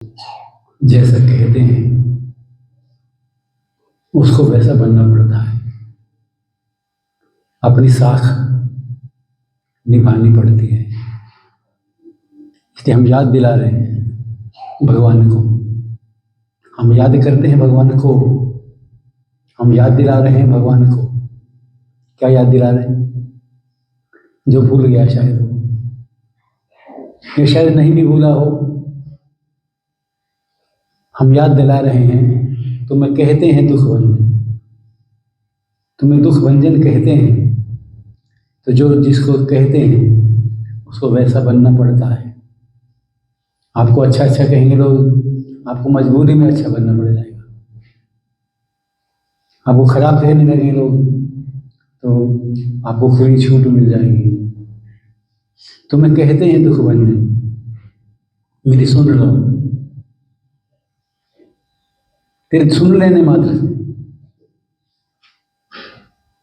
जैसा कहते हैं उसको वैसा बनना पड़ता है। अपनी साख निभानी पड़ती है। इसलिए हम याद दिला रहे हैं भगवान को, हम याद करते हैं भगवान को, हम याद दिला रहे हैं भगवान को। क्या याद दिला रहे हैं? जो भूल गया शायद वो, ये शायद नहीं भी भूला हो, हम याद दिला रहे हैं। तुम्हें कहते हैं दुख भंजन, तुम्हें दुख भंजन कहते हैं, तो जो जिसको कहते हैं उसको वैसा बनना पड़ता है। आपको अच्छा अच्छा कहेंगे लोग, आपको मजबूरी में अच्छा बनना पड़ जाएगा। आपको खराब कहने लगे लोग तो आपको खुली छूट मिल जाएगी। तुम्हें कहते हैं दुख भंजन, मेरी सुन लो। तेरे सुन लेने मात्र से,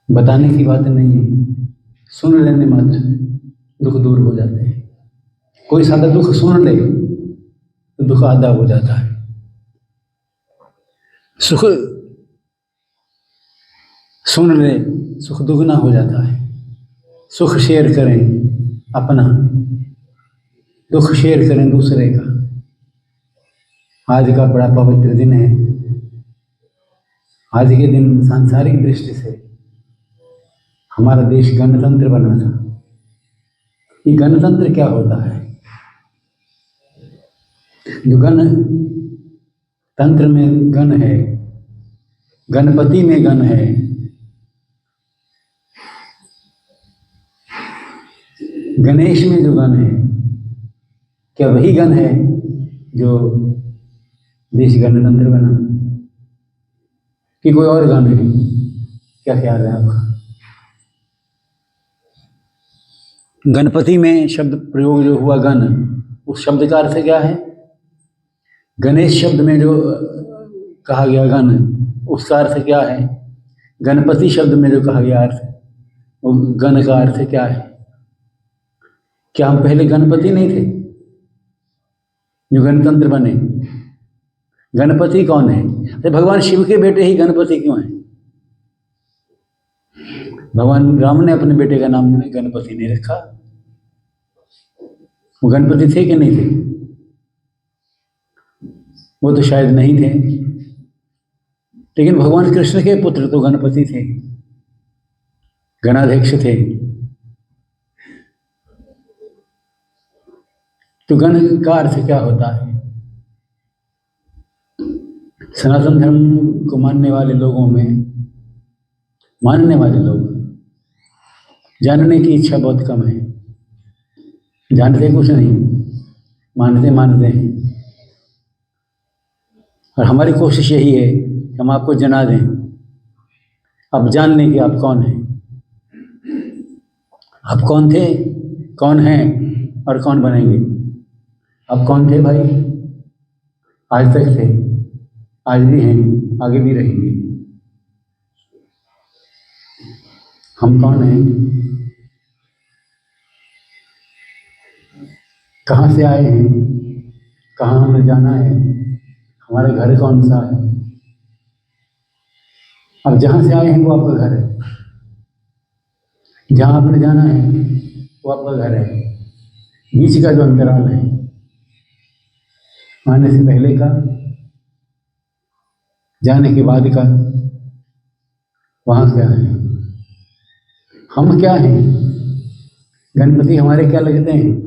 बताने की बात नहीं है, सुन लेने मात्र से दुख दूर हो जाते हैं। कोई सादा दुख सुन ले तो दुख आधा हो जाता है। सुख सुन ले सुख दुगना हो जाता है। सुख शेयर करें अपना, दुख शेयर करें दूसरे का। आज का बड़ा पवित्र दिन है। आज के दिन सांसारिक दृष्टि से हमारा देश गणतंत्र बना था। ये गणतंत्र क्या होता है? जो गणतंत्र में गण है, गणपति में गण है, गणेश में जो गण है, क्या वही गण है जो देश गणतंत्र बना कि कोई और गण है? क्या ख्याल है आपका? गणपति में शब्द प्रयोग जो हुआ गण, उस शब्द का अर्थ क्या है? गणेश शब्द में जो कहा गया गण, उसका अर्थ क्या है? गणपति शब्द में जो कहा गया अर्थ, वो गण का अर्थ क्या है? क्या हम पहले गणपति नहीं थे जो गणतंत्र बने? गणपति कौन है? अरे भगवान शिव के बेटे ही गणपति क्यों हैं? भगवान राम ने अपने बेटे का नाम गणपति नहीं रखा। वो गणपति थे कि नहीं थे? वो तो शायद नहीं थे, लेकिन भगवान कृष्ण के पुत्र तो गणपति थे, गणाध्यक्ष थे। तो गण का अर्थ क्या होता है? सनातन धर्म को मानने वाले लोगों में, मानने वाले लोग, जानने की इच्छा बहुत कम है। जानते कुछ नहीं, मानते मानते हैं। और हमारी कोशिश यही है कि हम आपको जना दें, अब जान लें कि आप कौन हैं, आप कौन थे, कौन हैं और कौन बनेंगे। आप कौन थे भाई? आज तक थे, आज भी हैं, आगे भी रहेंगे। हम कौन हैं? कहाँ से आए हैं? कहाँ हमें जाना है? हमारा घर कौन सा है? अब जहाँ से आए हैं वो आपका घर है, जहाँ आपने जाना है वो आपका घर है। बीच का जो अंतराल है, आने से पहले का, जाने के बाद का, वहाँ क्या है? हम क्या हैं? गणपति हमारे क्या लगते हैं?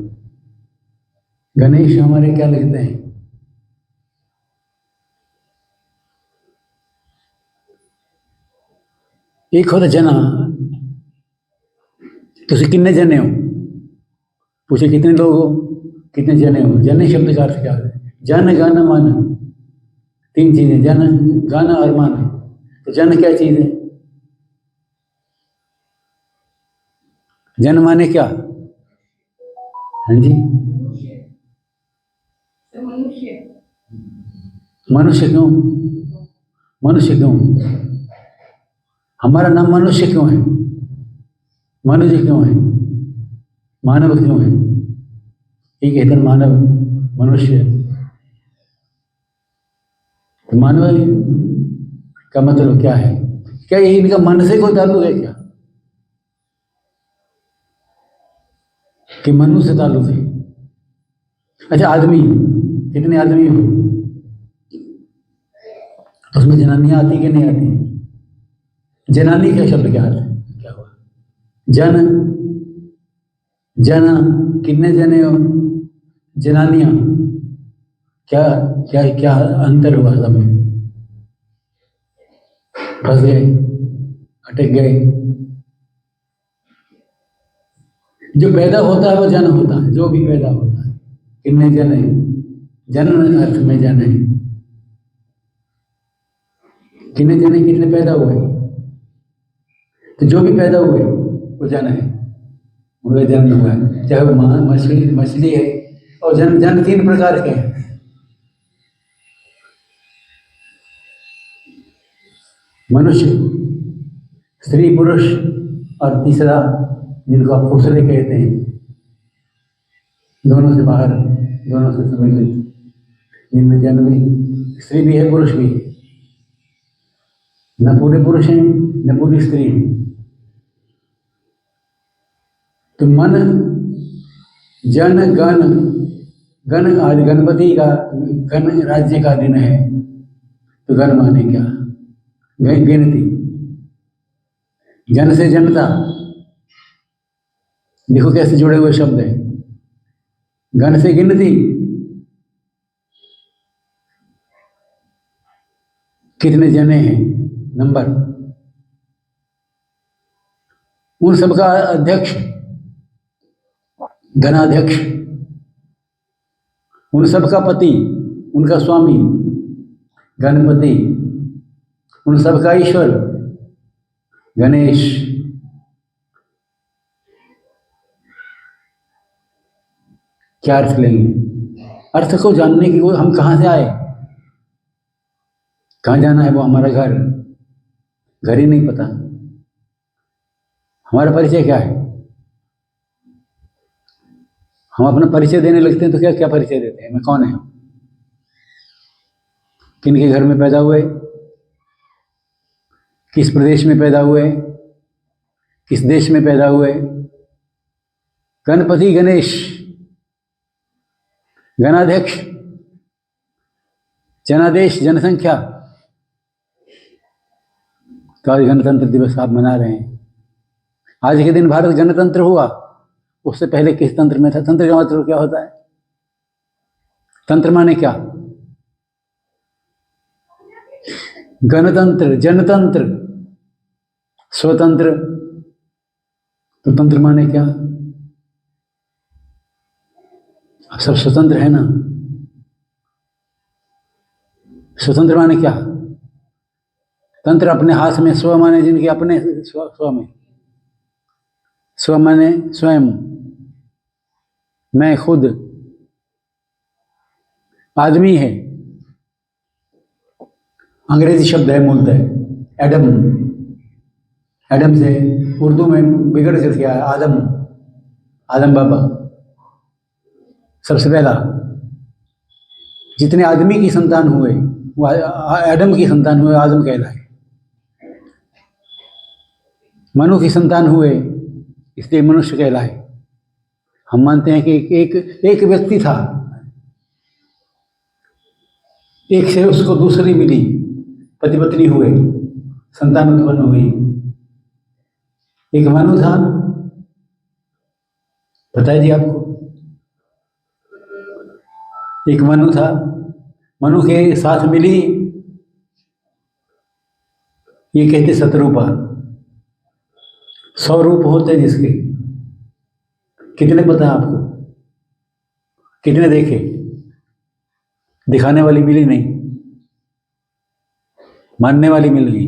गणेश हमारे क्या लगते हैं? एक होता जना, तुझे कितने जने हो? पूछे कितने लोग हो, कितने जने हो? जने शब्द का अर्थ क्या है? जन गाना माना, तीन चीजें, जन गाना और माना। तो जन क्या चीज है? जन माने क्या? हाँ जी, मनुष्य क्यों? मनुष्य क्यों? हमारा नाम मनुष्य क्यों है? मनुष्य क्यों है? मानव क्यों है? एक कहते मानव, मनुष्य, तो मानव का मतलब क्या है? क्या ये इनका मन से कोई ताल्लुक है क्या, कि मनु से ताल्लुक है? अच्छा, आदमी, कितने आदमी हो तो उसमें जनानियां आती कि नहीं आती? जनानी का शब्द क्या है, क्या हुआ? जन, जन, कितने जने हो? जनानियां, क्या क्या क्या अंतर हुआ सब में? फंस गए, अटक गए। जो पैदा होता है वो जन होता है, जो भी पैदा होता है। कितने जन है? जन अर्थ में जन है। कितने जने, कितने पैदा हुए? तो जो भी पैदा हुए वो जन है, उनका जन्म हुआ है। चाहे वो मछली मछली है। और जन जन 3 प्रकार के हैं। मनुष्य, स्त्री पुरुष, और तीसरा जिनको आप खुसरे कहते हैं, दोनों से बाहर, दोनों से सम्मिलित, जिनमें जन्म भी, स्त्री भी है पुरुष भी है। न पूरे पुरुष हैं न पूरी स्त्री है। तो मन, जन, गण, गण आज गणपति का, गण राज्य का दिन है। तो गण माने क्या? गिनती। जन से जनता, देखो कैसे जुड़े हुए शब्द है। गण से गिनती, कितने जने हैं, नंबर। उन सबका अध्यक्ष, गणाध्यक्ष। उन सबका पति, उनका स्वामी, गणपति। उन सबका ईश्वर, गणेश। क्या अर्थ लेंगे? अर्थ को जानने की, वो हम कहाँ से आए, कहाँ जाना है, वो हमारा घर, घर ही नहीं पता। हमारा परिचय क्या है? हम अपना परिचय देने लगते हैं तो क्या क्या परिचय देते हैं? मैं कौन है, किनके घर में पैदा हुए, किस प्रदेश में पैदा हुए, किस देश में पैदा हुए। गणपति, गणेश, गणाध्यक्ष, जनादेश, जनसंख्या। तो आज गणतंत्र दिवस आप मना रहे हैं। आज के दिन भारत गणतंत्र हुआ, उससे पहले किस तंत्र में था? तंत्र का मतलब क्या होता है? तंत्र माने क्या? गणतंत्र, जनतंत्र, स्वतंत्र। तो तंत्र माने क्या? अब सब स्वतंत्र है ना। स्वतंत्र माने क्या? तंत्र अपने हाथ में, स्व माने जिनके अपने, स्व में, स्व माने स्वयं, मैं खुद, आदमी है। अंग्रेजी शब्द है मूलतः एडम। एडम से उर्दू में बिगड़ कर क्या है? आदम, आदम बाबा। सबसे पहला जितने आदमी की संतान हुए वो एडम की संतान हुए, आदम कहलाए। मनु की संतान हुए इसलिए मनुष्य कहलाए। हम मानते हैं कि एक व्यक्ति था, एक से उसको दूसरी मिली, पति पत्नी हुए, संतान उत्पन्न हुई। एक मनु था, पता है जी आपको? एक मनु था, मनु के साथ मिली, ये कहते शतरूपा। 100 रूप होते हैं जिसके। कितने पता है आपको? कितने देखे? दिखाने वाली मिली नहीं, मानने वाली मिल गई,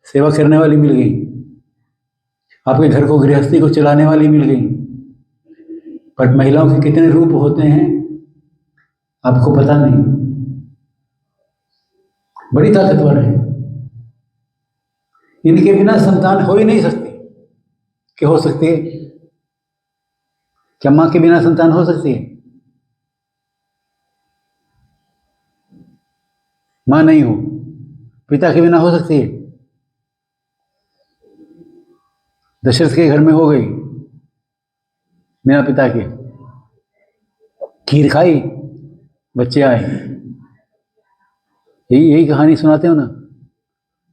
सेवा करने वाली मिल गई, आपके घर को, गृहस्थी को चलाने वाली मिल गई। पर महिलाओं के कितने रूप होते हैं आपको पता नहीं। बड़ी ताकतवर है। इनके बिना संतान हो ही नहीं सकती। क्या हो सकती है? क्या मां के बिना संतान हो सकती है? माँ नहीं हो, पिता के बिना हो सकती है? दशरथ के घर में हो गई बिना पिता के, खीर खाई, बच्चे आए। यही यही कहानी सुनाते हो ना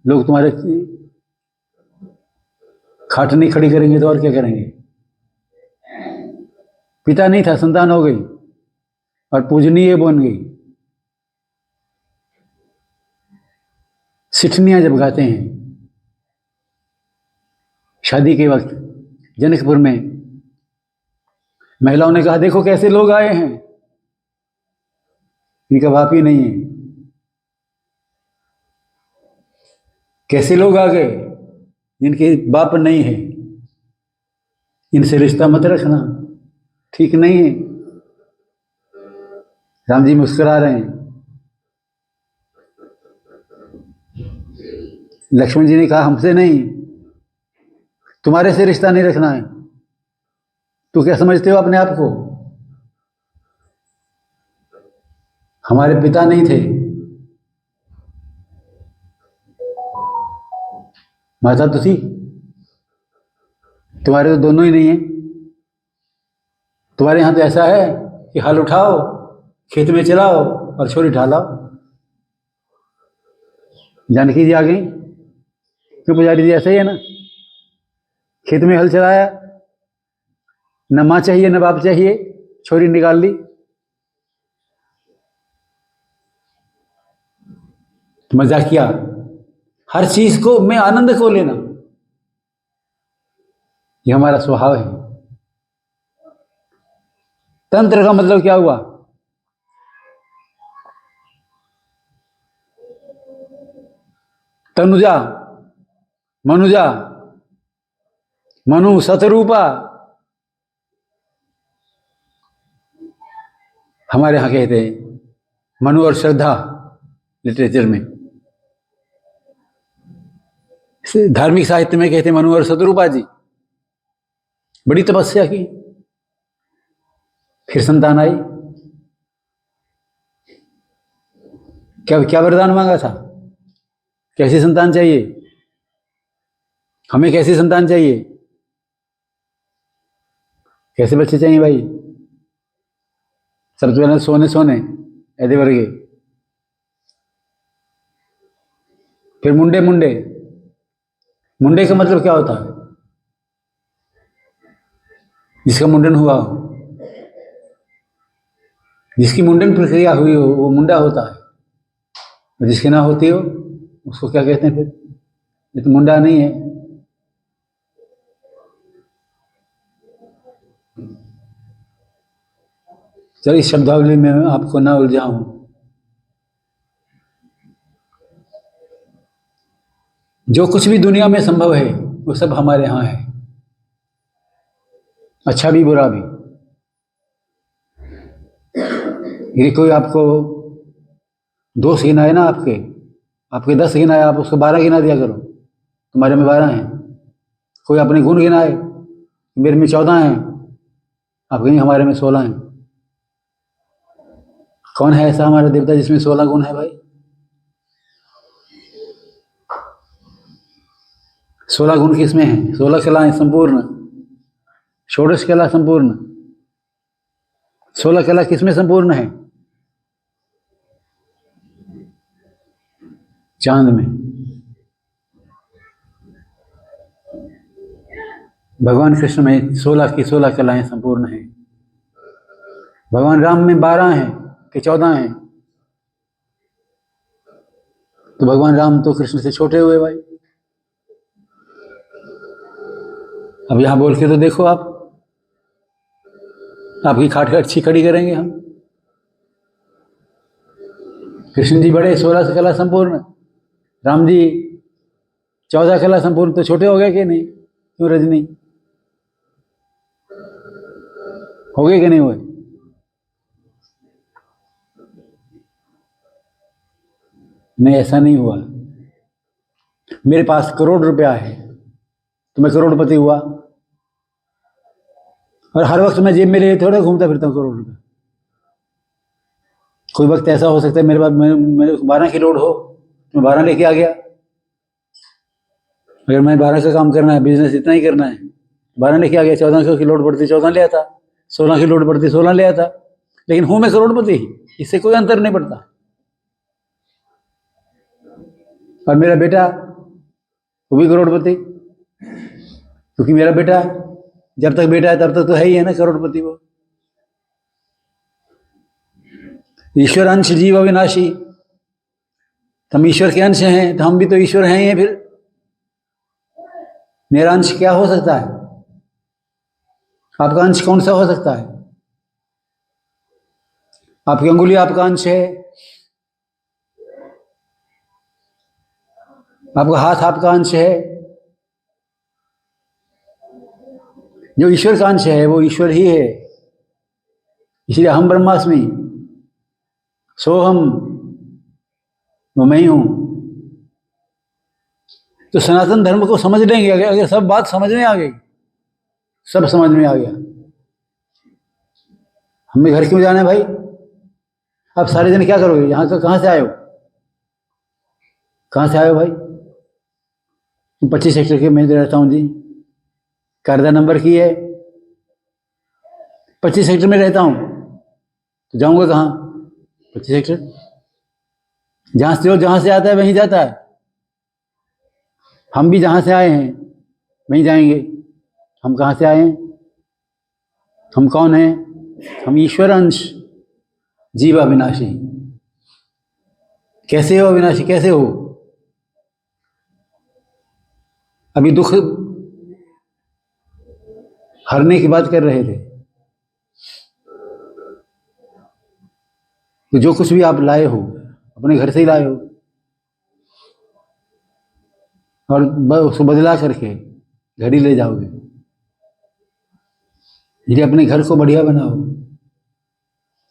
लोग। तुम्हारे खाट नहीं खड़ी करेंगे तो और क्या करेंगे? पिता नहीं था, संतान हो गई और पूजनीय बन गई। सिठनियां जब गाते हैं शादी के वक्त जनकपुर में, महिलाओं ने कहा देखो कैसे लोग आए हैं, इनका बाप ही नहीं है। कैसे लोग आ गए जिनके बाप नहीं है, इनसे रिश्ता मत रखना, ठीक नहीं है। राम जी मुस्कुरा रहे हैं। लक्ष्मण जी ने कहा हमसे नहीं, तुम्हारे से रिश्ता नहीं रखना है। तो क्या समझते हो अपने आप को? हमारे पिता नहीं थे, माता तो थी, तुम्हारे तो दोनों ही नहीं है। तुम्हारे यहाँ तो ऐसा है कि हल उठाओ, खेत में चलाओ और छोरी ढालाओ। जानकी जी आ गई, क्यों पुजारी जी? ऐसा ही है ना, खेत में हल चलाया, न माँ चाहिए न बाप चाहिए, छोरी निकाल ली। मजाक किया। हर चीज को में आनंद को लेना, ये हमारा स्वभाव है। तंत्र का मतलब क्या हुआ? तनुजा, मनुजा, मनु, शतरूपा। हमारे यहां कहते हैं मनु और श्रद्धा, लिटरेचर में, धार्मिक साहित्य में कहते हैं मनु और शतरूपा जी। बड़ी तपस्या की, फिर संतान आई। क्या क्या वरदान मांगा था? कैसी संतान चाहिए? हमें कैसी संतान चाहिए? कैसे बच्चे चाहिए भाई? सबसे पहले सोने सोने ऐसे वर्गे, फिर मुंडे मुंडे। मुंडे का मतलब क्या होता है? जिसका मुंडन हुआ हो, जिसकी मुंडन प्रक्रिया हुई हो वो मुंडा होता है, और जिसकी ना होती हो उसको क्या कहते हैं फिर? ये तो मुंडा नहीं है। चलो इस शब्दावली में आपको ना उलझाऊं। जो कुछ भी दुनिया में संभव है वो सब हमारे यहाँ है, अच्छा भी बुरा भी। ये कोई आपको दोष गिनाए ना, आपके आपके 10 गिनाए, आप उसको 12 गिना दिया करो, तुम्हारे में 12 हैं। कोई अपने गुण गिनाए, मेरे में 14 हैं, आप कहेंगे हमारे में 16 हैं। कौन है ऐसा हमारा देवता जिसमें 16 गुण है भाई? 16 गुण किसमें है? 16 कलाएं संपूर्ण, षोडश कला संपूर्ण। 16 कला किसमें संपूर्ण है? चांद में। भगवान कृष्ण में 16 की 16 कलाएं संपूर्ण हैं। भगवान राम में 12 हैं कि 14 हैं? तो भगवान राम तो कृष्ण से छोटे हुए भाई। अब यहां बोल के तो देखो आप, आपकी खाट अच्छी खड़ी करेंगे हम। कृष्ण जी बड़े 16 कला संपूर्ण, राम जी 14 कला संपूर्ण, तो छोटे हो गए कि नहीं? क्यों रजनी, हो गए कि नहीं हुए? नहीं, ऐसा नहीं हुआ। मेरे पास करोड़ रुपया है तो मैं करोड़पति हुआ, और हर वक्त मैं जेब में ले थोड़ा घूमता फिरता हूँ करोड़ रुपया। कोई वक्त ऐसा हो सकता है मेरे पास मेरे 12 की लोड हो, मैं 12 लेके आ गया। अगर मैं 12 का काम करना है, बिजनेस इतना ही करना है, 12 लेके आ गया। 14 की लोड पड़ती 14 ले आता, 16 की लोड पड़ती 16 ले आता, लेकिन हूं मैं करोड़पति ही, इससे कोई अंतर नहीं पड़ता। और मेरा बेटा वो भी करोड़पति, क्योंकि मेरा बेटा, जब तक बेटा है तब तक तो है ही है ना करोड़पति वो। ईश्वर अंश जीव अविनाशी, हम ईश्वर के अंश हैं तो हम भी तो ईश्वर हैं ही हैं। फिर मेरा अंश क्या हो सकता है? आपका अंश कौन सा हो सकता है? आपकी अंगुली आपका अंश है, आपका हाथ आपका अंश है। जो ईश्वर का अंश है वो ईश्वर ही है। इसलिए हम ब्रह्मास्मि, सोहम, वो मैं ही हूं। तो सनातन धर्म को समझ लेंगे अगर सब बात समझ में आ गई, सब समझ में आ गया, हमें घर क्यों जाना है भाई? आप सारे दिन क्या करोगे? यहाँ का कहाँ से आए हो? कहाँ से आए हो भाई? 25 सेक्टर के मैं रहता हूँ जी, कायदा नंबर की है, 25 सेक्टर में रहता हूँ, तो जाऊँगा कहाँ? 25 सेक्टर। जहाँ से आता है वहीं जाता है। हम भी जहाँ से आए हैं वहीं जाएंगे। हम कहाँ से आए हैं? हम कौन हैं? हम ईश्वर अंश जीव अविनाशी। कैसे हो अविनाशी, कैसे हो? अभी दुख हरने की बात कर रहे थे, तो जो कुछ भी आप लाए हो अपने घर से ही लाए हो, और उसको बदला करके घर ही ले जाओगे। इसलिए अपने घर को बढ़िया बनाओ।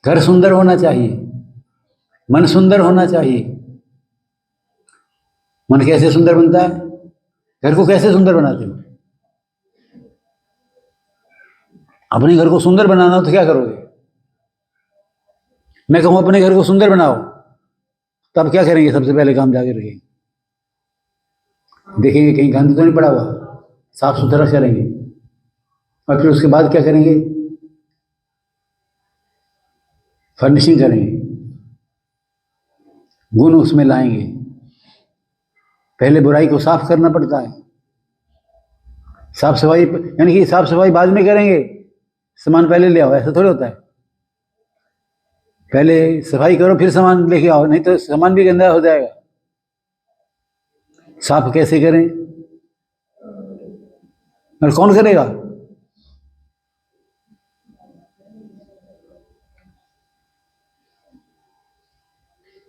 घर सुंदर होना चाहिए, मन सुंदर होना चाहिए। मन कैसे सुंदर बनता है? घर को कैसे सुंदर बनाते हो? अपने घर को सुंदर बनाना हो तो क्या करोगे? मैं कहूं अपने घर को सुंदर बनाओ, तब क्या करेंगे? सबसे पहले काम जाके रखेंगे, देखेंगे कहीं गंद तो नहीं पड़ा हुआ, साफ सुथरा करेंगे। और फिर उसके बाद क्या करेंगे? फर्निशिंग करेंगे, गुण उसमें लाएंगे। पहले बुराई को साफ करना पड़ता है। साफ सफाई यानी कि साफ सफाई बाद में करेंगे, सामान पहले ले आओ, ऐसा थोड़ी होता है। पहले सफाई करो फिर सामान लेके आओ, नहीं तो सामान भी गंदा हो जाएगा। साफ कैसे करें और कौन करेगा?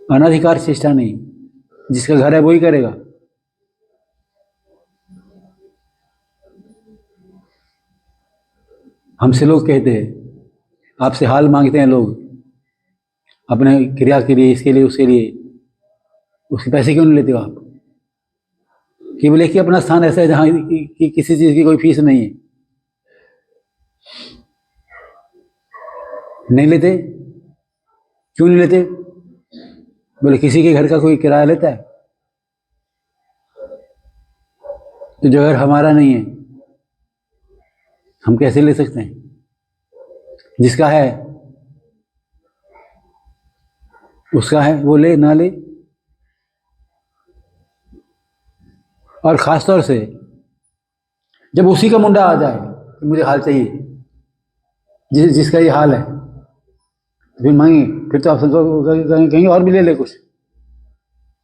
अनाधिकार चेष्टा नहीं, जिसका घर है वही करेगा। हमसे लोग कहते हैं, आपसे हाल मांगते हैं लोग अपने क्रिया के लिए, इसके लिए उसके लिए, उसके पैसे क्यों नहीं लेते हो आप? कि बोले कि अपना स्थान ऐसा है जहां कि किसी चीज की कोई फीस नहीं है। नहीं लेते, क्यों नहीं लेते? बोले किसी के घर का कोई किराया लेता है? तो जो घर हमारा नहीं है हम कैसे ले सकते हैं? जिसका है उसका है, वो ले ना ले। और खासतौर से जब उसी का मुंडा आ जाए कि मुझे हाल चाहिए, जिसका ये हाल है, तो फिर मांगे, फिर तो आप कहीं और भी ले ले कुछ।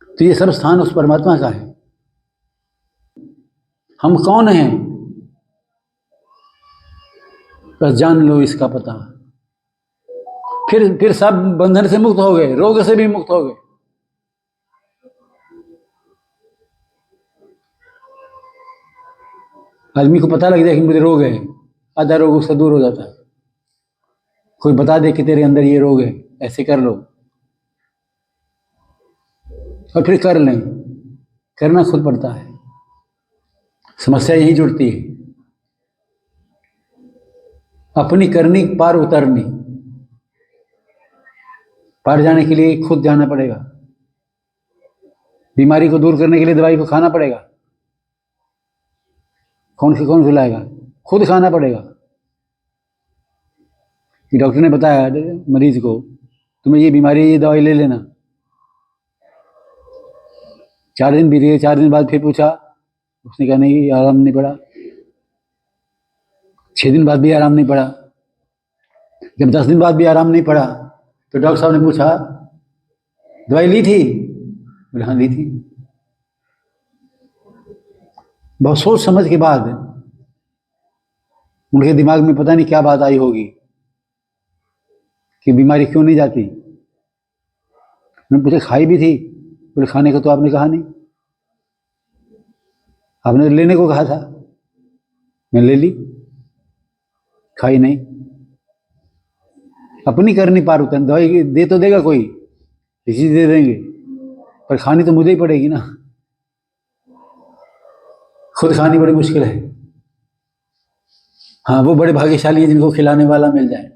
तो ये सब स्थान उस परमात्मा का है। हम कौन हैं बस जान लो इसका पता। फिर सब बंधन से मुक्त हो गए, रोग से भी मुक्त हो गए। आदमी को पता लग जाए कि मुझे रोग है, आधा रोग उसका दूर हो जाता है। कोई बता दे कि तेरे अंदर ये रोग है, ऐसे कर लो, और फिर कर लें। करना खुद पड़ता है, समस्या यही जुड़ती है। अपनी करनी पार उतरनी, पार जाने के लिए खुद जाना पड़ेगा। बीमारी को दूर करने के लिए दवाई को खाना पड़ेगा। कौन खिलाएगा? खुद खाना पड़ेगा। कि डॉक्टर ने बताया मरीज को, तुम्हें ये बीमारी है, ये दवाई ले लेना। 4 दिन बीत गए, 4 दिन बाद फिर पूछा, उसने कहा नहीं, आराम नहीं पड़ा। 6 दिन बाद भी आराम नहीं पड़ा। जब 10 दिन बाद भी आराम नहीं पड़ा तो डॉक्टर साहब ने पूछा, दवाई ली थी? बोले हाँ ली थी। बहुत सोच समझ के बाद उनके दिमाग में पता नहीं क्या बात आई होगी कि बीमारी क्यों नहीं जाती। उन्होंने पूछा खाई भी थी? बोले खाने को तो आपने कहा नहीं, आपने लेने को कहा था, मैं ले ली, खाई नहीं। अपनी कर नहीं पार उतर, दवाई दे तो देगा कोई, किसी दे देंगे, पर खानी तो मुझे ही पड़ेगी ना। खुद खानी बड़ी मुश्किल है। हाँ, वो बड़े भाग्यशाली हैं जिनको खिलाने वाला मिल जाए।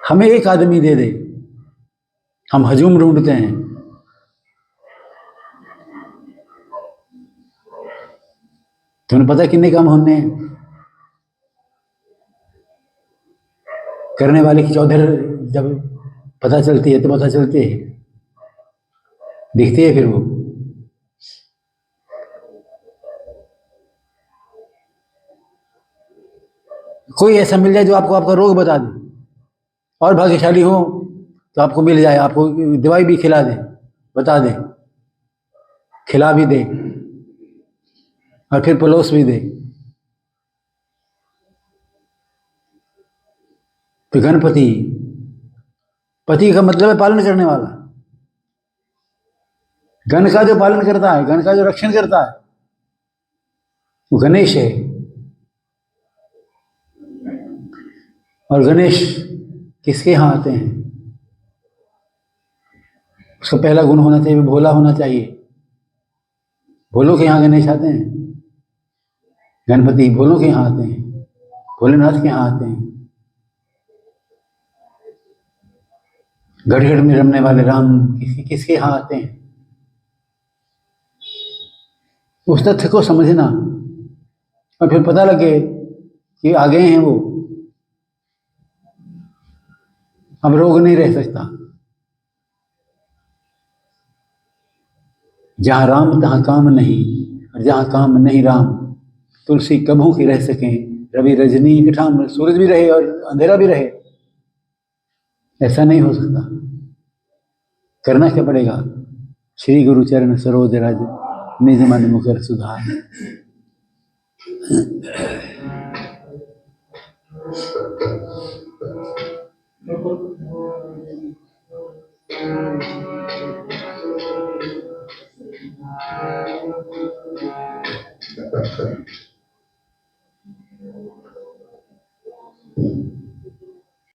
हमें एक आदमी दे दे, हम हजूम ढूंढते हैं। तुम्हें पता कितने काम होने हैं? करने वाले की चौधर जब पता चलती है तो पता चलती है, दिखती है फिर वो। कोई ऐसा मिल जाए जो आपको आपका रोग बता दे, और भाग्यशाली हो तो आपको मिल जाए, आपको दवाई भी खिला दे, बता दे, खिला भी दे और फिर पलोस भी दे। तो गणपति, पति का मतलब है पालन करने वाला। गण का जो पालन करता है, गण का जो रक्षण करता है, वो गणेश है। और गणेश किसके यहाँ आते हैं? उसका पहला गुण होना चाहिए, भोला होना चाहिए। भोलों के यहाँ गणेश आते हैं। गणपति भोलों के यहाँ आते हैं, भोलेनाथ के यहाँ आते हैं। गढ़गढ़ में रमने वाले राम किसके यहाँ आते हैं? उस तथ्य को समझना और फिर पता लगे कि आ गए हैं वो, अब रोग नहीं रह सकता। जहां राम तहां काम नहीं, और जहां काम नहीं राम, तुलसी कभू की रह सकें, रवि रजनी कठाम, सूरज भी रहे और अंधेरा भी रहे, ऐसा नहीं हो सकता। करना क्या पड़ेगा? श्री गुरु चरण सरोज रज, निज मन मुकर सुधार।